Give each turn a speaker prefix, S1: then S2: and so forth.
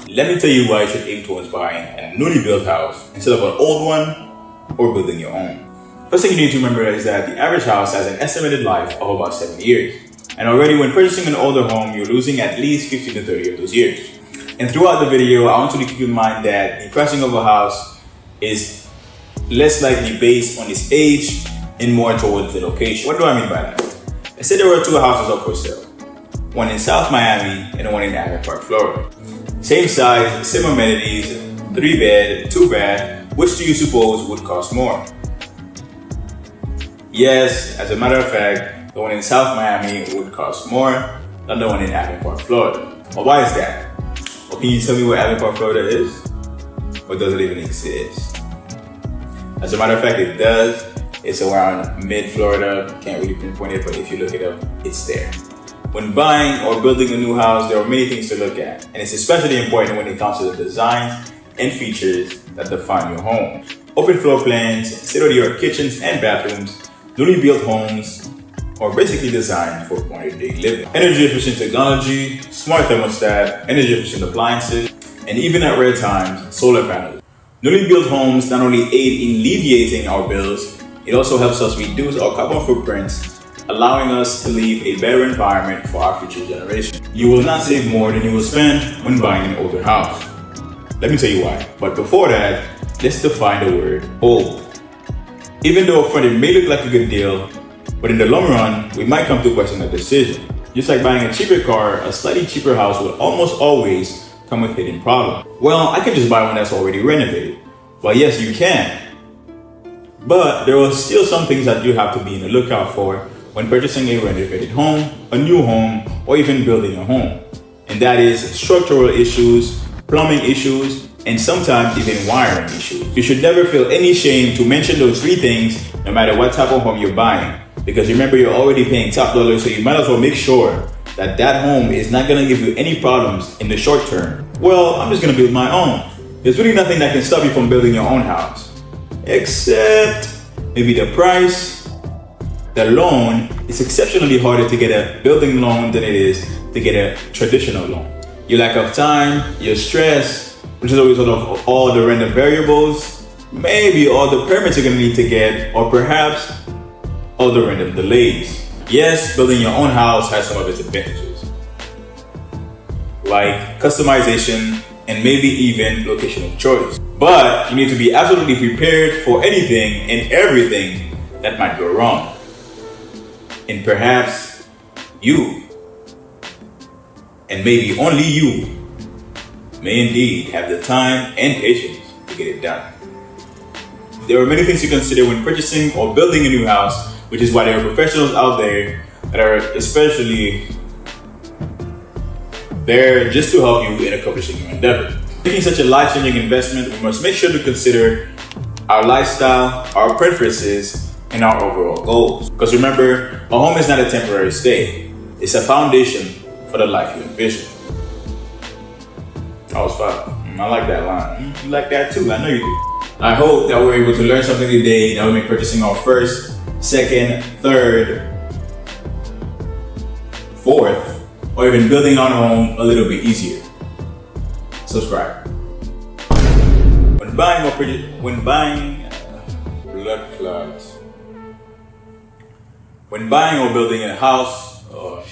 S1: Let me tell you why you should aim towards buying a newly built house instead of an old one or building your own. First thing you need to remember is that the average house has an estimated life of about 7 years. And already when purchasing an older home, you're losing at least 15 to 30 of those years. And throughout the video, I want you to keep in mind that the pricing of a house is less likely based on its age and more towards the location. What do I mean by that? Let's say there were 2 houses up for sale. One in South Miami and one in Aspen Park, Florida. Same size, same amenities, 3 bed, 2 bath. Which do you suppose would cost more? Yes, as a matter of fact, the one in South Miami would cost more than the one in Aspen Park, Florida. But why is that? Well, can you tell me where Aspen Park, Florida is? Or does it even exist? As a matter of fact, it does. It's around mid-Florida. Can't really pinpoint it, but if you look it up, it's there. When buying or building a new house, there are many things to look at, and it's especially important when it comes to the designs and features that define your home. Open floor plans, state-of-the-art kitchens and bathrooms, newly built homes are basically designed for modern-day living. Energy-efficient technology, smart thermostat, energy-efficient appliances, and even at rare times, solar panels. Newly built homes not only aid in alleviating our bills, it also helps us reduce our carbon footprints, allowing us to leave a better environment for our future generations. You will not save more than you will spend when buying an older house. Let me tell you why. But before that, let's define the word old. Even though upfront it may look like a good deal, but in the long run, we might come to question that decision. Just like buying a cheaper car, a slightly cheaper house will almost always come with hidden problems. Well, I can just buy one that's already renovated. Well, yes, you can. But there are still some things that you have to be in the lookout for when purchasing a renovated home, a new home, or even building a home. And that is structural issues, plumbing issues, and sometimes even wiring issues. You should never feel any shame to mention those 3 things no matter what type of home you're buying. Because remember, you're already paying top dollar, so you might as well make sure that that home is not gonna give you any problems in the short term. Well, I'm just gonna build my own. There's really nothing that can stop you from building your own house. Except maybe the price. The loan is exceptionally harder to get a building loan than it is to get a traditional loan. Your lack of time, your stress, which is a result of all the random variables, maybe all the permits you're gonna need to get, or perhaps all the random delays. Yes, building your own house has some of its advantages, like customization and maybe even location of choice. But you need to be absolutely prepared for anything and everything that might go wrong. And perhaps you, and maybe only you, may indeed have the time and patience to get it done. There are many things to consider when purchasing or building a new house, which is why there are professionals out there that are especially there just to help you in accomplishing your endeavor. Making such a life-changing investment, we must make sure to consider our lifestyle, our preferences, and our overall goals. Because remember, a home is not a temporary stay. It's a foundation for the life you envision. That was fun. I like that line. You like that too, I know you do. I hope that we're able to learn something today that will make purchasing our first, second, third, fourth, or even building our home a little bit easier. Subscribe. When buying or building a house, oh